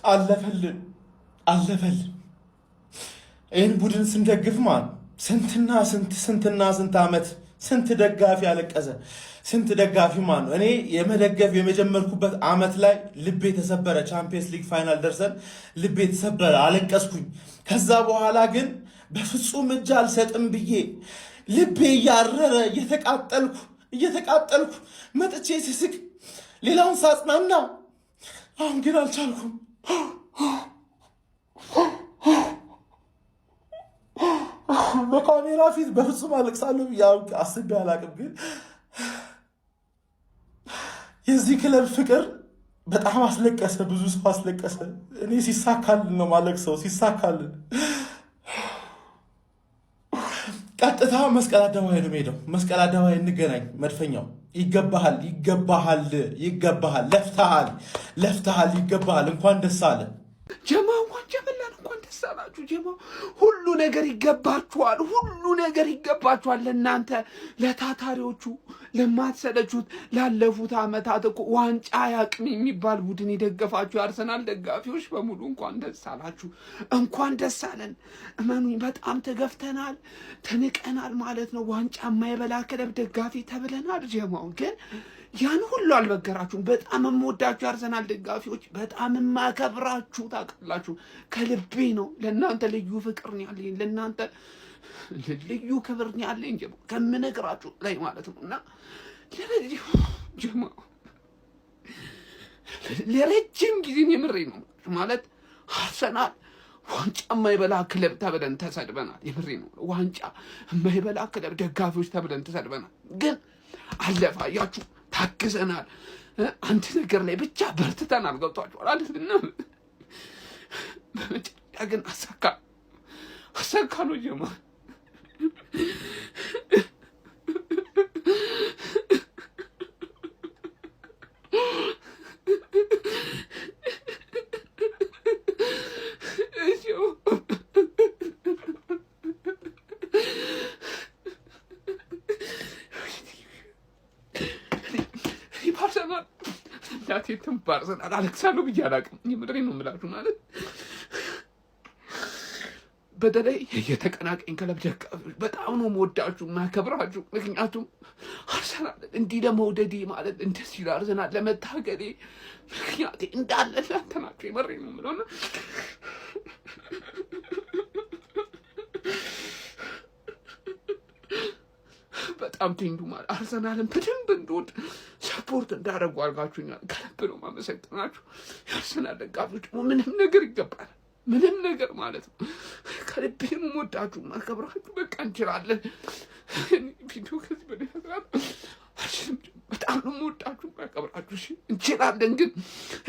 አለፈልን አለፈልን። ይህን ቡድን ስንደግፍ ማን ስንትና ስንት ዓመት ስንት ደጋፊ አለቀሰ። ስንት ደጋፊ ማን ነው። እኔ የመደገፍ የመጀመርኩበት ዓመት ላይ ልቤ ተሰበረ። ቻምፒየንስ ሊግ ፋይናል ደርሰን ልቤ ተሰበረ፣ አለቀስኩኝ። ከዛ በኋላ ግን በፍጹም እጅ አልሰጥም ብዬ ልቤ እያረረ እየተቃጠልኩ መጥቼ ስስቅ ሌላውን ሳጽናና፣ አሁን ግን አልቻልኩም። በካሜራ ፊት በፍጹም አለቅሳለሁ ብዬ አስቤ አላቅም። ግን የዚህ ክለብ ፍቅር በጣም አስለቀሰ፣ ብዙ ሰው አስለቀሰ። እኔ ሲሳካልን ነው ማለቅሰው፣ ሲሳካልን ቀጥታ መስቀል አደባባይ ነው የምሄደው። መስቀል አደባባይ እንገናኝ። መድፈኛው ይገባሃል፣ ለፍተሃል፣ ይገባሃል። እንኳን ደስ አለ ጀማ፣ እንኳን ደስ አላችሁ ጀማ። ሁሉ ነገር ይገባችኋል። ለእናንተ ለታታሪዎቹ፣ ለማትሰለቹት ላለፉት ዓመታት እኮ ዋንጫ ያቅም የሚባል ቡድን የደገፋችሁ የአርሰናል ደጋፊዎች በሙሉ እንኳን ደስ አላችሁ፣ እንኳን ደስ አለን። እመኑኝ በጣም ተገፍተናል፣ ተንቀናል ማለት ነው። ዋንጫ የማይበላ ክለብ ደጋፊ ተብለናል። ጀማው ግን ያን ሁሉ አልበገራችሁም። በጣም የምወዳችሁ የአርሰናል ደጋፊዎች፣ በጣም የማከብራችሁ ታውቃላችሁ። ከልቤ ነው። ለእናንተ ልዩ ፍቅር ነው ያለኝ፣ ለእናንተ ልዩ ክብር ነው ያለኝ ከምነግራችሁ ላይ ማለት ነው። እና ለረጅም ጊዜ የምሬ ነው ማለት አርሰናል ዋንጫ የማይበላ ክለብ ተብለን ተሰድበናል። የምሬ ነው። ዋንጫ የማይበላ ክለብ ደጋፊዎች ተብለን ተሰድበናል። ግን አለፈ። አያችሁ፣ ታግዘናል። አንድ ነገር ላይ ብቻ በርትተናል። ገብቷችኋል አይደል? በመጨረሻ ግን አሳካ ነው ጀማ። እናቴትም ባርሰናል አለቅሳለሁ ብዬ አላውቅም። የምድሬ ነው የምላችሁ ማለት በተለይ የተቀናቃኝ ክለብ ደጋፊዎች በጣም ነው የምወዳችሁ ማከብራችሁ። ምክንያቱም አርሰናል እንዲህ ለመውደዴ ማለት እንደዚህ ለአርሰናል ለመታገሌ ምክንያቴ እንዳለ እናንተ ናችሁ። የምሬ ነው የምለውና በጣም ትንዱ ማለት አርሰናልን በደንብ እንድወድ ሰፖርት እንዳደረጉ አድርጋችሁኛል። ከልብ ነው ማመሰግናችሁ። የአርሰናል ደጋፊዎች ደግሞ ምንም ነገር ይገባል፣ ምንም ነገር ማለት ነው። ከልብ ነው የምወዳችሁ ማከብራችሁ። በቃ እንችላለን። ቪዲዮ ከዚህ በላይ መስራት አልችልም። በጣም ነው የምወዳችሁ ማከብራችሁ። እሺ እንችላለን፣ ግን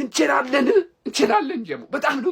እንችላለን ጀሞ በጣም ነው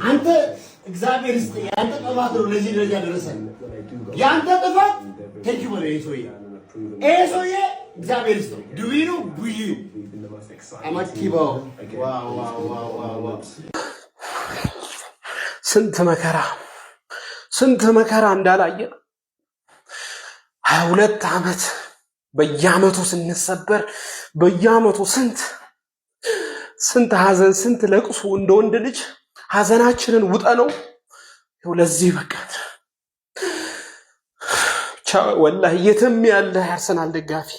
አንተ እግዚአብሔር ይስጥ። ያንተ ጥፋት ነው ለዚህ ደረጃ ደረሰን። ያንተ ጥፋት ተኪ ወደ ሰውዬ እግዚአብሔር ይስጥ። ዱዊኑ ቡይ አማቲባው ዋው ስንት መከራ እንዳላየ 22 ዓመት በየዓመቱ ስንሰበር በየዓመቱ ስንት ሐዘን ስንት ለቅሶ እንደ ወንድ ልጅ ሐዘናችንን ውጠነው ይኸው ለዚህ በቃ። ወላሂ የትም ያለ የአርሰናል ደጋፊ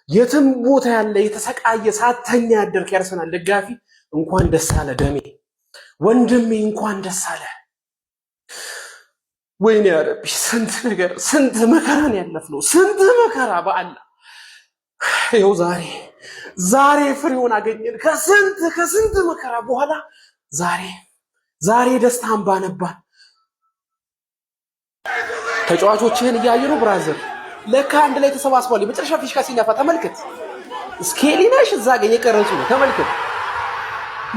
የትም ቦታ ያለ የተሰቃየ ሳተኛ ያደርክ የአርሰናል ደጋፊ እንኳን ደስ አለ ደሜ ወንድሜ፣ እንኳን ደስ አለ። ወይኔ ያ ረቢ ስንት ነገር ስንት መከራን ያለፍነው ስንት መከራ በአላህ ይኸው ዛሬ ፍሬውን አገኘን ከስንት መከራ በኋላ ዛሬ ደስታን ባነባን ተጫዋቾችህን እያዩ ነው ብራዘር ለካ አንድ ላይ ተሰባስቧል የመጨረሻ ፊሽካ ሲነፋ ተመልከት ስኬሊናሽ እዛ ጋር የቀረጹ ነው ተመልከት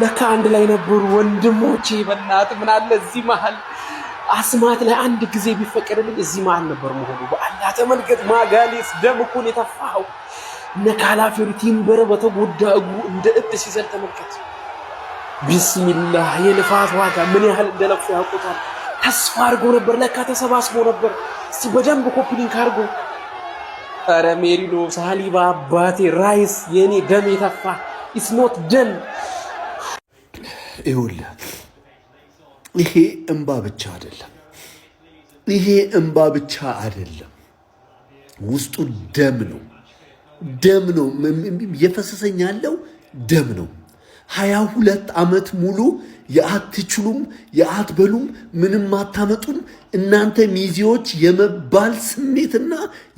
ለካ አንድ ላይ ነበሩ ወንድሞቼ በእናት ምን አለ እዚህ መሃል አስማት ላይ አንድ ጊዜ ቢፈቀድልኝ እዚህ መሃል ነበር መሆኑ በአላህ ተመልከት ማጋሊስ ደም እኮ ነው የተፋው ነካላፊው ቲምበር በተጎዳ እግሩ እንደ እብድ ሲዘል ተመልከት ቢስሚላህ የልፋት ዋጋ ምን ያህል እንደለፉ ያውቁታል ተስፋ አድርጎ ነበር ለካ ተሰባስቦ ነበር እስቲ በደንብ ኮፒ ሊንክ አድርጎ ኧረ ሜሪኖ ሳሊባ አባቴ ራይስ የኔ ደም የተፋ ኢትስ ኖት ደም ይኸውልህ ይሄ እንባ ብቻ አይደለም ውስጡ ደም ነው የፈሰሰኝ ያለው ደም ነው 22 ዓመት ሙሉ የአትችሉም የአትበሉም ምንም አታመጡም እናንተ ሚዜዎች የመባል ስሜትና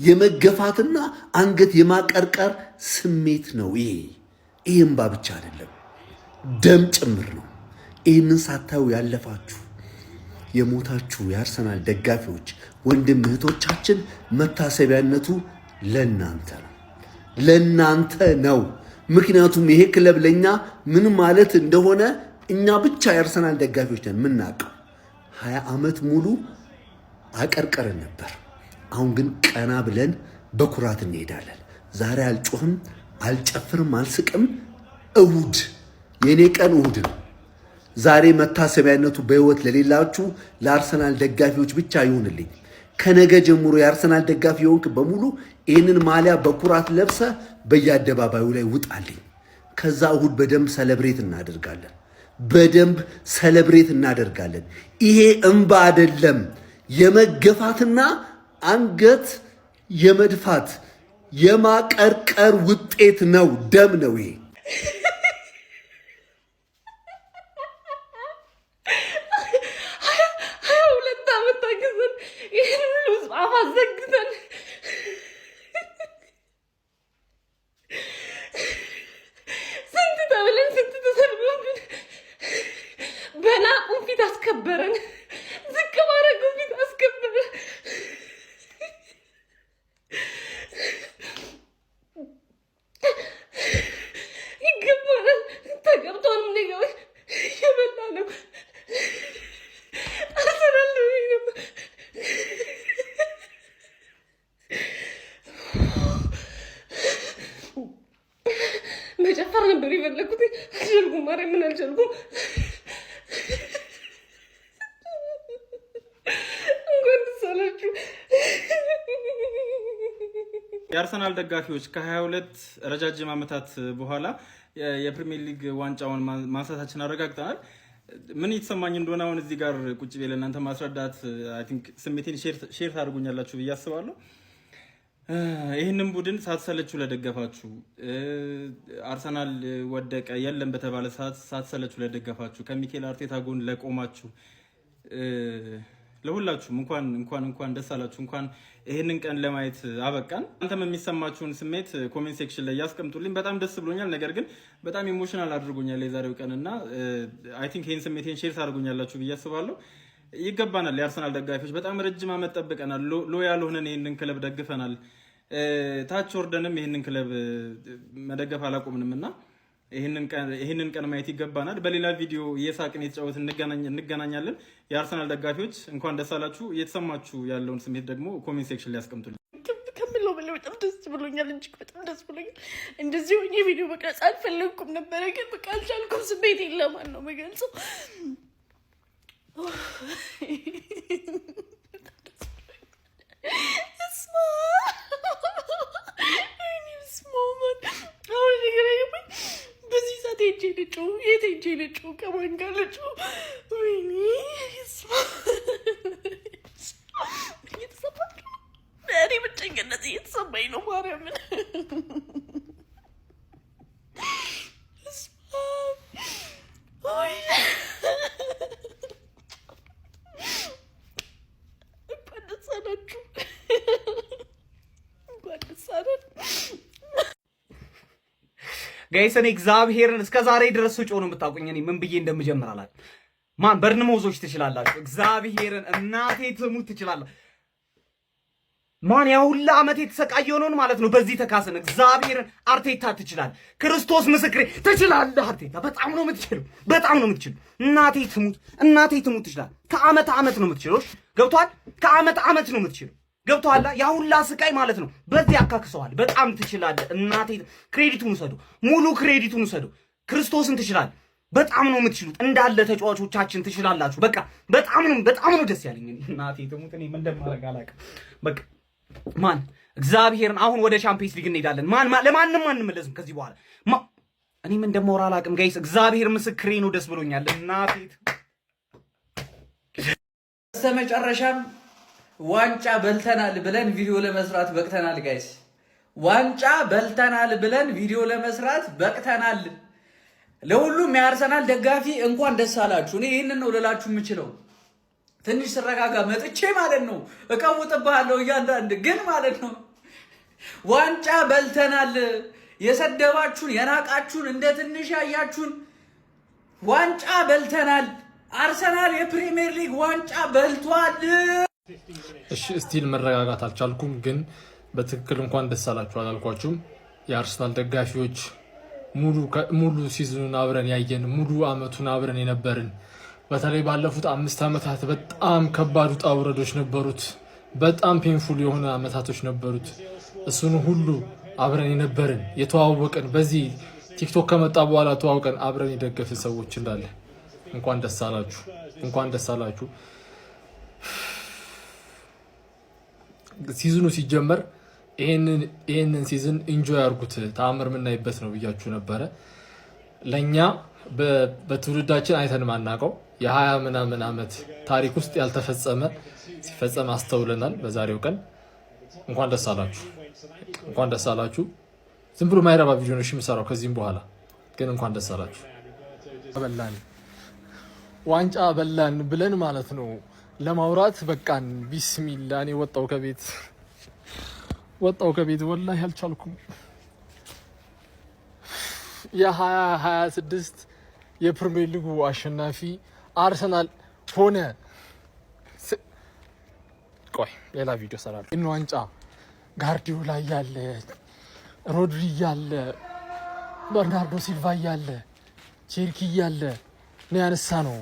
የመገፋትና አንገት የማቀርቀር ስሜት ነው ይሄ እንባ ብቻ አይደለም ደም ጭምር ነው ይህንን ሳታዩ ያለፋችሁ የሞታችሁ የአርሰናል ደጋፊዎች ወንድም እህቶቻችን መታሰቢያነቱ ለናንተ ነው ምክንያቱም ይሄ ክለብ ለኛ ምን ማለት እንደሆነ እኛ ብቻ የአርሰናል ደጋፊዎች ነን ምናቀው 20 ዓመት ሙሉ አቀርቀረን ነበር አሁን ግን ቀና ብለን በኩራት እንሄዳለን ዛሬ አልጮህም አልጨፍርም አልስቅም እሁድ የኔ ቀን እሁድ ነው ዛሬ መታሰቢያነቱ በህይወት ለሌላችሁ ለአርሰናል ደጋፊዎች ብቻ ይሁንልኝ ከነገ ጀምሮ የአርሰናል ደጋፊ ሆንክ በሙሉ ይህንን ማሊያ በኩራት ለብሰ በየአደባባዩ ላይ ውጣልኝ ከዛ እሁድ በደንብ ሰለብሬት እናደርጋለን ይሄ እንባ አይደለም የመገፋትና አንገት የመድፋት የማቀርቀር ውጤት ነው ደም ነው ይሄ አስከበረን ዝቅ ማረጉ ፊት አስከበረን ይገባናል ተገብቶን ነው የበላ ነው አሰራለ ነው መጨፈር ነበር የፈለኩት አልቻልኩም ማርያምን አልቻልኩም የአርሰናል ደጋፊዎች ከ22 ረጃጅም ዓመታት በኋላ የፕሪሚየር ሊግ ዋንጫውን ማንሳታችን አረጋግጠናል ምን እየተሰማኝ እንደሆነ አሁን እዚህ ጋር ቁጭ ብዬ ለእናንተ ማስረዳት አይ ቲንክ ስሜቴን ሼር ታደርጉኛላችሁ ብዬ አስባለሁ ይህንን ቡድን ሳትሰለቹ ለደገፋችሁ አርሰናል ወደቀ የለም በተባለ ሰዓት ሳትሰለቹ ለደገፋችሁ ከሚኬል አርቴታ ጎን ለቆማችሁ ለሁላችሁም እንኳን ደስ አላችሁ እንኳን ይሄንን ቀን ለማየት አበቃን አንተም የሚሰማችሁን ስሜት ኮሜንት ሴክሽን ላይ ያስቀምጡልኝ በጣም ደስ ብሎኛል ነገር ግን በጣም ኢሞሽናል አድርጎኛል የዛሬው ቀንና አይ ቲንክ ይሄን ስሜቴን ሼር ታደርጉኛላችሁ ብዬ አስባለሁ ይገባናል የአርሰናል ደጋፊዎች በጣም ረጅም ዓመት ጠብቀናል ሎያል ሆነን ይሄንን ክለብ ደግፈናል ታች ወርደንም ይሄንን ክለብ መደገፍ አላቆምንምና ይሄንን ቀን ማየት ይገባናል በሌላ ቪዲዮ እየሳቅን የተጫወትን እንገናኛለን የአርሰናል ደጋፊዎች እንኳን ደስ አላችሁ እየተሰማችሁ ያለውን ስሜት ደግሞ ኮሜንት ሴክሽን ላይ አስቀምጡልኝ ከምለው በላይ በጣም ደስ ብሎኛል እጅግ በጣም ደስ ብሎኛል እንደዚህ ሆኜ ቪዲዮ መቅረጽ አልፈለኩም ነበር ግን በቃ አልቻልኩም ስሜት የለማን ነው መገልጸው በዚህ ሰዓት ሄጄ ልጩ ከማን ጋር ልጩ ወይኔ እኔ ብቸኝነት እየተሰማኝ ነው ማርያምን አይደል? ጋይስ እኔ እግዚአብሔርን እስከ ዛሬ ድረስ ስጮህ ነው የምታውቁኝ። እኔ ምን ብዬ እንደምጀምር አላውቅም። ማን በርንሞዞች ትችላላችሁ። እግዚአብሔርን እናቴ ትሙት ትችላላችሁ። ማን ያ ሁላ ዓመት የተሰቃየው ነው ማለት ነው። በዚህ ተካሰን እግዚአብሔርን አርቴታ ትችላለህ። ክርስቶስ ምስክሬ ትችላለህ። አርቴታ በጣም ነው የምትችለው፣ በጣም ነው የምትችለው። እናቴ ትሙት ትችላለህ። ከዓመት ዓመት ነው የምትችለው። ገብቶሃል? ከዓመት ዓመት ነው የምትችለው። ገብቶሃል? ያ ሁላ ስቃይ ማለት ነው። በዚህ አካክሰዋል። በጣም ትችላለህ። እናቴ ክሬዲቱን ውሰዱ፣ ሙሉ ክሬዲቱን ውሰዱ። ክርስቶስን ትችላለህ። በጣም ነው የምትችሉት። እንዳለ ተጫዋቾቻችን ትችላላችሁ። በቃ በጣም ነው ደስ ያለኝ። እናቴ ትሙት። እኔ ምን እንደማደርግ አላውቅም። በቃ ማን እግዚአብሔርን አሁን ወደ ቻምፒየንስ ሊግ እንሄዳለን። ለማንም አንመለስም ከዚህ በኋላ። እኔ ምን እንደማወራ አላውቅም ጋይስ። እግዚአብሔር ምስክሬ ነው። ደስ ብሎኛል። እናቴ በስተመጨረሻም ዋንጫ በልተናል ብለን ቪዲዮ ለመስራት በቅተናል ጋይስ። ዋንጫ በልተናል ብለን ቪዲዮ ለመስራት በቅተናል። ለሁሉም የአርሰናል ደጋፊ እንኳን ደስ አላችሁ። እኔ ይህንን ነው ልላችሁ የምችለው። ትንሽ ስረጋጋ መጥቼ ማለት ነው እቀውጥብሃለሁ እያንዳንድ ግን ማለት ነው ዋንጫ በልተናል። የሰደባችሁን የናቃችሁን እንደ ትንሽ ያያችሁን ዋንጫ በልተናል። አርሰናል የፕሪሚየር ሊግ ዋንጫ በልቷል። እሺ ስቲል መረጋጋት አልቻልኩም፣ ግን በትክክል እንኳን ደስ አላችሁ አላልኳችሁም? የአርሰናል ደጋፊዎች ሙሉ ሲዝኑን አብረን ያየን፣ ሙሉ አመቱን አብረን የነበርን፣ በተለይ ባለፉት 5 ዓመታት በጣም ከባድ ውጣ ውረዶች ነበሩት። በጣም ፔንፉል የሆነ አመታቶች ነበሩት። እሱን ሁሉ አብረን የነበርን የተዋወቀን፣ በዚህ ቲክቶክ ከመጣ በኋላ ተዋውቀን አብረን የደገፍን ሰዎች እንዳለ እንኳን ደስ አላችሁ፣ እንኳን ደስ አላችሁ። ሲዝኑ ሲጀመር ይሄንን ሲዝን ኢንጆይ አድርጉት፣ ተአምር የምናይበት ነው ብያችሁ ነበረ። ለእኛ በትውልዳችን አይተን ማናቀው የ20 ምናምን ዓመት ታሪክ ውስጥ ያልተፈጸመ ሲፈጸም አስተውለናል በዛሬው ቀን። እንኳን ደስ አላችሁ፣ እንኳን ደስ አላችሁ። ዝም ብሎ ማይረባ ቪዲዮ ነው የምሰራው ከዚህም በኋላ ግን እንኳን ደስ አላችሁ። በላን ዋንጫ በላን ብለን ማለት ነው ለማውራት በቃን። ቢስሚላ እኔ ወጣው ከቤት ወላሂ አልቻልኩም። የ2026 የፕሪሚየር ሊጉ አሸናፊ አርሰናል ሆነ። ቆይ ሌላ ቪዲዮ ሰራለሁ። እነ ዋንጫ ጋርዲዮላ ያለ፣ ሮድሪ ያለ፣ በርናርዶ ሲልቫ ያለ፣ ቼርኪ ያለ ነው ያነሳ ነው።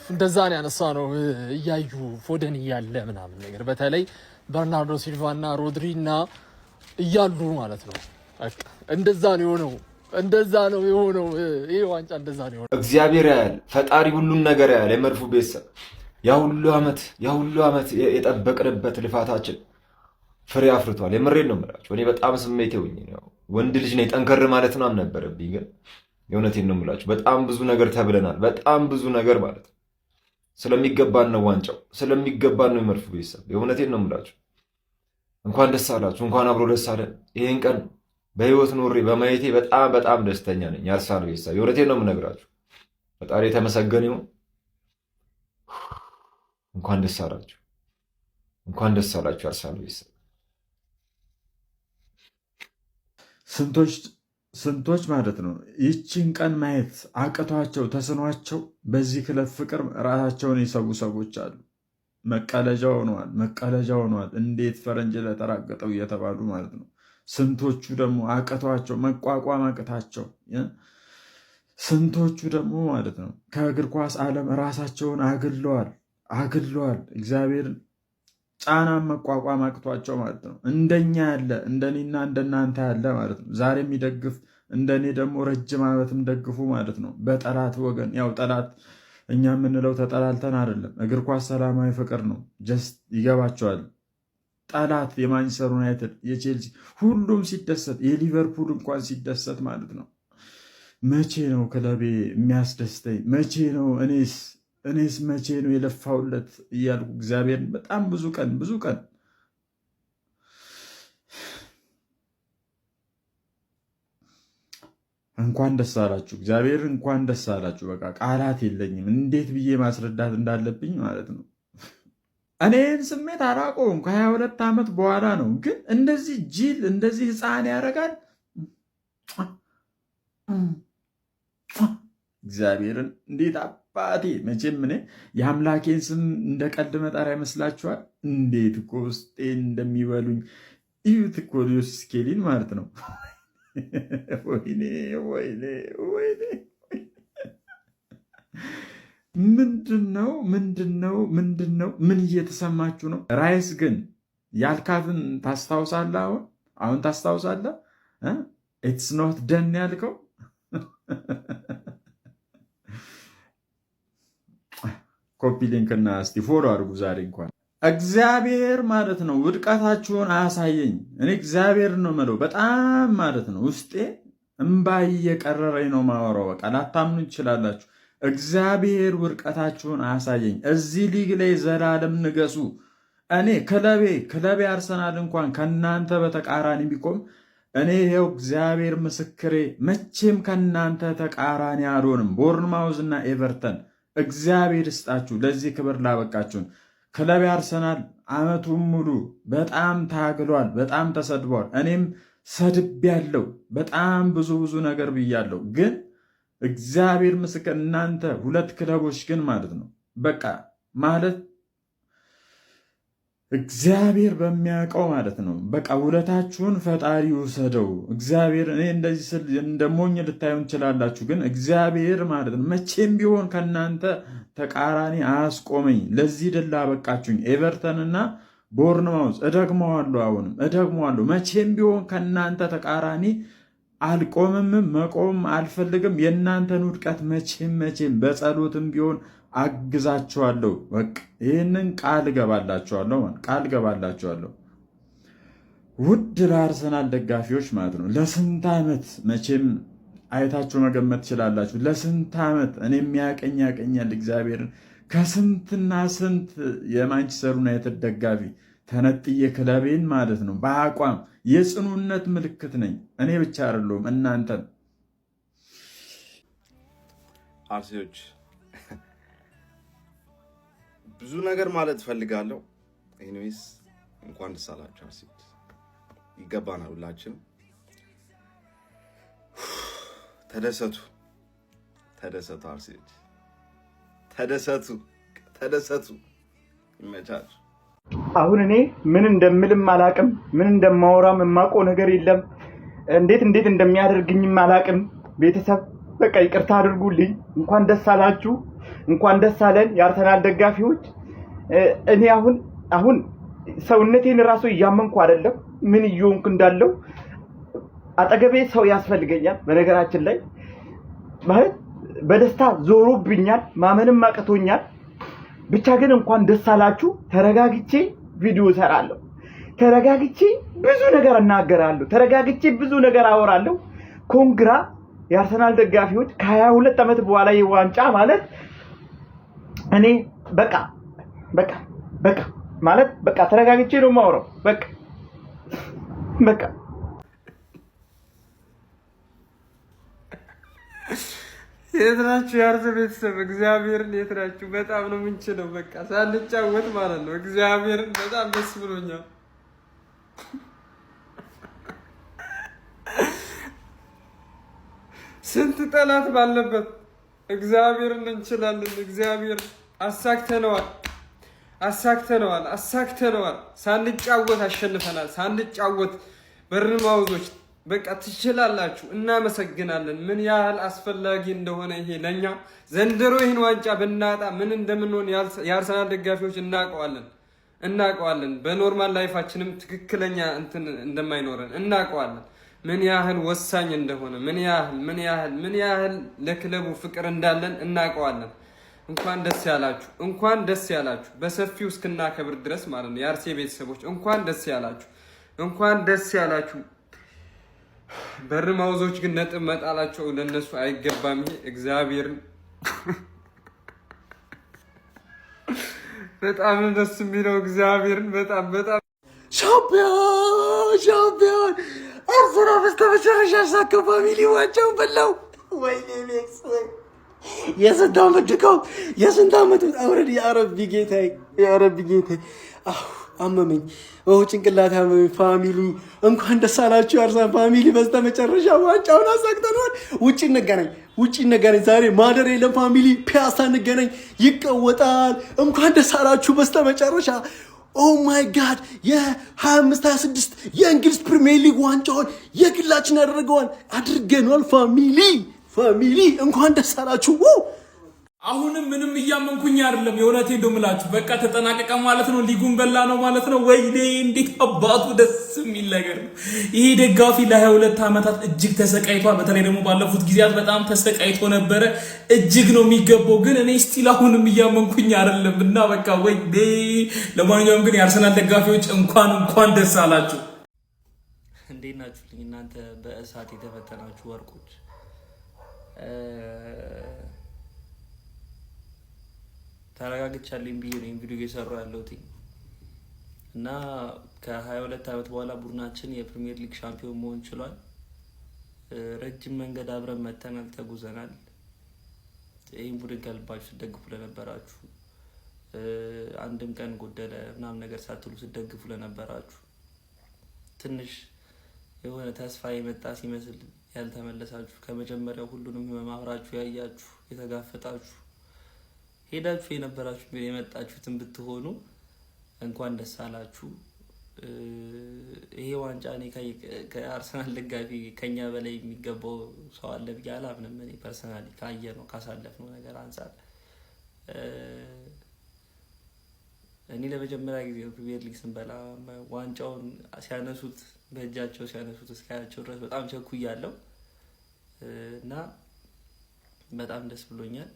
እንደዛ ነው ያነሳ ነው። እያዩ ፎደን እያለ ምናምን ነገር በተለይ በርናርዶ ሲልቫና ሮድሪና እያሉ ማለት ነው። እንደዛ ነው የሆነው። ይሄ ዋንጫ እንደዛ ነው የሆነው። እግዚአብሔር ያያል፣ ፈጣሪ ሁሉን ነገር ያያል። የመድፉ ቤተሰብ ያ ሁሉ ዓመት የጠበቅንበት ልፋታችን ፍሬ አፍርቷል። የምሬን ነው የምላችሁ። እኔ በጣም ስሜቴ ሆኜ ነው። ወንድ ልጅ ነኝ፣ ጠንከር ማለት ነው አልነበረብኝ፣ ግን የእውነቴን ነው የምላችሁ። በጣም ብዙ ነገር ተብለናል። በጣም ብዙ ነገር ማለት ነው። ስለሚገባን ነው ዋንጫው፣ ስለሚገባን ነው የመድፉ ቤተሰብ። የእውነቴን ነው የምላችሁ። እንኳን ደስ አላችሁ፣ እንኳን አብሮ ደስ አለን። ይህን ቀን በህይወት ኖሬ በማየቴ በጣም ደስተኛ ነኝ። የአርሰናል ቤተሰብ የእውነቴን ነው የምነግራችሁ። ፈጣሪ የተመሰገነ ይሁን። እንኳን ደስ አላችሁ፣ እንኳን ደስ አላችሁ የአርሰናል ቤተሰብ። ስንቶች ማለት ነው ይቺን ቀን ማየት አቅቷቸው ተስኗቸው በዚህ ክለብ ፍቅር ራሳቸውን የሰው ሰዎች አሉ። መቀለጃ ሆነዋል። እንዴት ፈረንጅ ለተራገጠው እየተባሉ ማለት ነው። ስንቶቹ ደግሞ አቅቷቸው መቋቋም አቅታቸው፣ ስንቶቹ ደግሞ ማለት ነው ከእግር ኳስ ዓለም ራሳቸውን አግለዋል። እግዚአብሔርን ጫና መቋቋም አቅቷቸው ማለት ነው። እንደኛ ያለ እንደኔና እንደናንተ ያለ ማለት ነው ዛሬ የሚደግፍ እንደኔ ደግሞ ረጅም ዓመትም ደግፉ ማለት ነው። በጠላት ወገን ያው ጠላት እኛ የምንለው ተጠላልተን አይደለም። እግር ኳስ ሰላማዊ ፍቅር ነው። ጀስት ይገባቸዋል። ጠላት የማንቸስተር ዩናይትድ፣ የቼልሲ ሁሉም ሲደሰት፣ የሊቨርፑል እንኳን ሲደሰት ማለት ነው። መቼ ነው ክለቤ የሚያስደስተኝ? መቼ ነው እኔስ መቼ ነው የለፋውለት እያልኩ እግዚአብሔርን በጣም ብዙ ቀን እንኳን ደስ አላችሁ። እግዚአብሔር እንኳን ደስ አላችሁ። በቃ ቃላት የለኝም እንዴት ብዬ ማስረዳት እንዳለብኝ ማለት ነው። እኔን ስሜት አላውቀውም። ከ22 ዓመት በኋላ ነው። ግን እንደዚህ ጅል እንደዚህ ህፃን ያደርጋል። እግዚአብሔርን እንዴት አባቴ መቼም እኔ የአምላኬን ስም እንደ ቀልድ መጣሪያ ይመስላችኋል? እንዴት እኮ ውስጤን እንደሚበሉኝ እዩት እኮ ሉዊስ ስኬሊን ማለት ነው። ወይኔ ወይኔ ወይኔ! ምንድነው? ምን እየተሰማችሁ ነው? ራይስ ግን ያልካትን ታስታውሳለህ? አሁን ታስታውሳለህ? ኢትስ ኖት ደን ያልከው ኮፒ ሊንክና እስቲ ፎሎ አድርጉ። ዛሬ እንኳን እግዚአብሔር ማለት ነው ውድቀታችሁን አያሳየኝ። እኔ እግዚአብሔር ነው የምለው በጣም ማለት ነው ውስጤ እምባ እየቀረረኝ ነው ማወራው። በቃ ላታምኑ ትችላላችሁ። እግዚአብሔር ውድቀታችሁን አያሳየኝ። እዚህ ሊግ ላይ ዘላለም ንገሱ። እኔ ክለቤ አርሰናል እንኳን ከናንተ በተቃራኒ ቢቆም እኔ ይኸው እግዚአብሔር ምስክሬ መቼም ከናንተ ተቃራኒ አልሆንም። ቦርንማውዝ እና ኤቨርተን እግዚአብሔር ይስጣችሁ ለዚህ ክብር ላበቃችሁን። ክለቤ አርሰናል ዓመቱን ሙሉ በጣም ታግሏል፣ በጣም ተሰድቧል። እኔም ሰድቤያለሁ፣ በጣም ብዙ ነገር ብያለሁ። ግን እግዚአብሔር ምስክር እናንተ ሁለት ክለቦች ግን ማለት ነው በቃ ማለት እግዚአብሔር በሚያውቀው ማለት ነው በቃ ውለታችሁን ፈጣሪ ውሰደው። እግዚአብሔር እኔ እንደዚህ ስል እንደሞኝ ልታዩ እንችላላችሁ፣ ግን እግዚአብሔር ማለት ነው መቼም ቢሆን ከእናንተ ተቃራኒ አያስቆመኝ። ለዚህ ድል አበቃችሁኝ። ኤቨርተንና ቦርንማውዝ እደግመዋለሁ፣ አሁንም እደግመዋለሁ። መቼም ቢሆን ከእናንተ ተቃራኒ አልቆምም፣ መቆም አልፈልግም። የእናንተን ውድቀት መቼም በጸሎትም ቢሆን አግዛችኋለሁ። በቃ ይህንን ቃል ገባላችኋለሁ። ውድ ለአርሰናል ደጋፊዎች ማለት ነው ለስንት ዓመት መቼም አይታችሁ መገመት ትችላላችሁ። ለስንት ዓመት እኔ ያቀኛል እግዚአብሔርን ከስንትና ስንት የማንቸስተር ዩናይትድ ደጋፊ ተነጥዬ ክለቤን ማለት ነው በአቋም የጽኑነት ምልክት ነኝ። እኔ ብቻ አይደለሁም እናንተም አርሲዎች ብዙ ነገር ማለት ፈልጋለሁ። ኤኒዌይስ እንኳን ደስ አላችሁ አርሲዎች፣ ይገባናል። ሁላችንም ተደሰቱ አርሲዎች፣ ተደሰቱ። ይመቻችሁ። አሁን እኔ ምን እንደምልም አላቅም፣ ምን እንደማወራም የማውቀው ነገር የለም። እንዴት እንደሚያደርግኝም አላቅም። ቤተሰብ በቃ ይቅርታ አድርጉልኝ። እንኳን ደስ አላችሁ፣ እንኳን ደስ አለን የአርሰናል ደጋፊዎች። እኔ አሁን ሰውነቴን ራሱ እያመንኩ አይደለም፣ ምን እየሆንኩ እንዳለው። አጠገቤ ሰው ያስፈልገኛል። በነገራችን ላይ ማለት በደስታ ዞሮብኛል፣ ማመንም አቅቶኛል። ብቻ ግን እንኳን ደስ አላችሁ። ተረጋግቼ ቪዲዮ እሰራለሁ፣ ተረጋግቼ ብዙ ነገር እናገራለሁ፣ ተረጋግቼ ብዙ ነገር አወራለሁ። ኮንግራ የአርሰናል ደጋፊዎች ከ22 ዓመት በኋላ የዋንጫ ማለት እኔ በቃ ማለት በቃ ተረጋግቼ ነው የማወራው። በቃ የት ናችሁ የአርሰ ቤተሰብ? እግዚአብሔርን የት ናችሁ? በጣም ነው የምንችለው። በቃ ሳንጫወት ማለት ነው። እግዚአብሔርን በጣም ደስ ብሎኛል። ስንት ጠላት ባለበት እግዚአብሔርን እንችላለን። እግዚአብሔር አሳክተነዋል። ሳንጫወት አሸንፈናል። ሳንጫወት ቦርንማውዞች በቃ ትችላላችሁ። እናመሰግናለን። ምን ያህል አስፈላጊ እንደሆነ ይሄ ለኛ ዘንድሮ ይህን ዋንጫ ብናጣ ምን እንደምንሆን የአርሰናል ደጋፊዎች እናውቀዋለን። በኖርማል ላይፋችንም ትክክለኛ እንትን እንደማይኖረን እናውቀዋለን። ምን ያህል ወሳኝ እንደሆነ ምን ያህል ለክለቡ ፍቅር እንዳለን እናውቀዋለን። እንኳን ደስ ያላችሁ በሰፊው እስክናከብር ድረስ ማለት ነው። የአርሴ ቤተሰቦች እንኳን ደስ ያላችሁ። ቦርንማውዞች ግን ነጥብ መጣላቸው ለነሱ አይገባም። ይሄ እግዚአብሔርን በጣም ደስ የሚለው እግዚአብሔርን በጣም ሻምፒዮን አርሰናል በስተመጨረሻ ሳካ ፋሚሊ ዋንጫውን በላው። ወይኔ ሜክስ የስንት ዓመት ድካም የስንት ዓመት አውረድ። ያረቢ ጌታዬ፣ ያረቢ ጌታዬ። አመመኝ፣ ጭንቅላት አመመኝ። ፋሚሊ እንኳን ደስ አላችሁ የአርሰናል ፋሚሊ፣ በስተመጨረሻ ዋንጫውን አሳክተነዋል። ውጭ እንገናኝ፣ ዛሬ ማደር የለም ፋሚሊ፣ ፒያሳ እንገናኝ፣ ይቀወጣል። እንኳን ደስ አላችሁ በስተመጨረሻ። ኦ ማይ ጋድ የ25-26 የእንግሊዝ ፕሪሚየር ሊግ ዋንጫውን የግላችን አድርገናል ፋሚሊ እንኳን ደስ አላችሁ። አሁንም ምንም እያመንኩኝ አይደለም። የእውነቴን ነው የምላችሁ። በቃ ተጠናቀቀ ማለት ነው። ሊጉን በላ ነው ማለት ነው። ወይኔ እንዴት አባቱ ደስ የሚል ነገር ነው። ይሄ ደጋፊ ለ22 ዓመታት እጅግ ተሰቃይቷል። በተለይ ደግሞ ባለፉት ጊዜያት በጣም ተሰቃይቶ ነበረ። እጅግ ነው የሚገባው። ግን እኔ ስቲል አሁንም እያመንኩኝ አይደለም እና በቃ ወይኔ። ለማንኛውም ግን የአርሰናል ደጋፊዎች እንኳን ደስ አላችሁ። እንዴት ናችሁልኝ እናንተ በእሳት የተፈተናችሁ ወርቆች? ተረጋግቻለሁ ብዬ ነው ቪዲዮ እየሰራሁ ያለሁት እና ከ22 ዓመት በኋላ ቡድናችን የፕሪሚየር ሊግ ሻምፒዮን መሆን ችሏል። ረጅም መንገድ አብረን መተናል፣ ተጉዘናል። ይህን ቡድን ከልባችሁ ስትደግፉ ለነበራችሁ፣ አንድም ቀን ጎደለ ምናምን ነገር ሳትሉ ስትደግፉ ለነበራችሁ፣ ትንሽ የሆነ ተስፋ የመጣ ሲመስል ያልተመለሳችሁ፣ ከመጀመሪያው ሁሉንም አብራችሁ ያያችሁ፣ የተጋፈጣችሁ፣ ሄዳችሁ የነበራችሁ የመጣችሁትን ብትሆኑ እንኳን ደስ አላችሁ። ይሄ ዋንጫ እኔ ከአርሰናል ደጋፊ ከኛ በላይ የሚገባው ሰው አለ ብዬ አላምንም። እኔ ፐርሰናሊ ካየነው ካሳለፍነው ነገር አንጻር እኔ ለመጀመሪያ ጊዜ ፕሪሚየር ሊግ ስንበላ ዋንጫውን ሲያነሱት በእጃቸው ሲያነሱት እስካያቸው ድረስ በጣም ቸኩያለሁ እና በጣም ደስ ብሎኛል።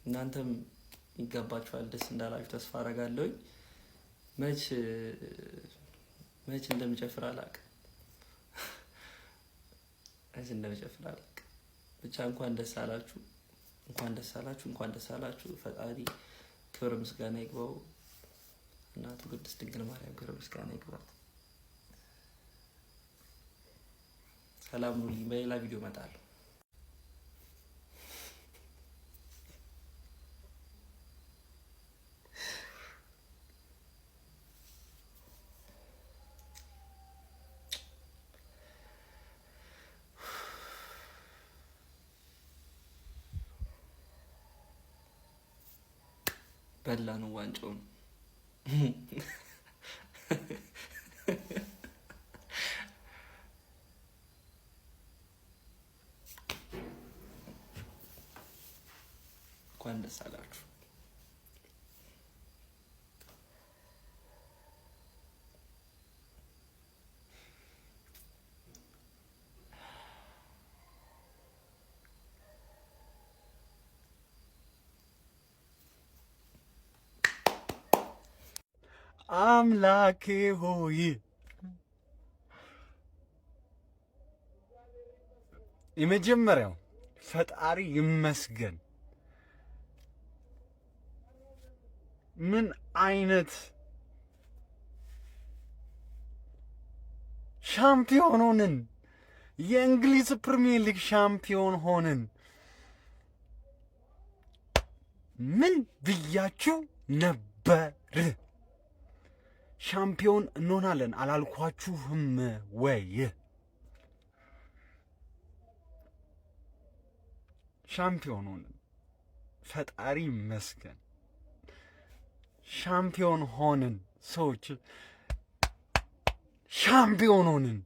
እናንተም ይገባችኋል፣ ደስ እንዳላችሁ ተስፋ አደርጋለሁ። መች እንደምጨፍር አላውቅም፣ ብቻ እንኳን ደስ አላችሁ፣ እንኳን ደስ አላችሁ። ፈጣሪ ክብር ምስጋና ይግባው። እናቱ ቅድስት ድንግል ማርያም ክብር ምስጋና ይግባት። ሰላም ሁኑልኝ። በሌላ ቪዲዮ እመጣለሁ። በላ ነው ዋንጫውን። እንኳን ደስ አላችሁ። አምላኬ ሆይ የመጀመሪያው ፈጣሪ ይመስገን። ምን አይነት ሻምፒዮን ሆንን! የእንግሊዝ ፕሪሚየር ሊግ ሻምፒዮን ሆንን። ምን ብያችሁ ነበር? ሻምፒዮን እንሆናለን አላልኳችሁም ወይ? ሻምፒዮን ሆንን፣ ፈጣሪ ይመስገን። ሻምፒዮን ሆንን፣ ሰዎች ሻምፒዮን ሆንን።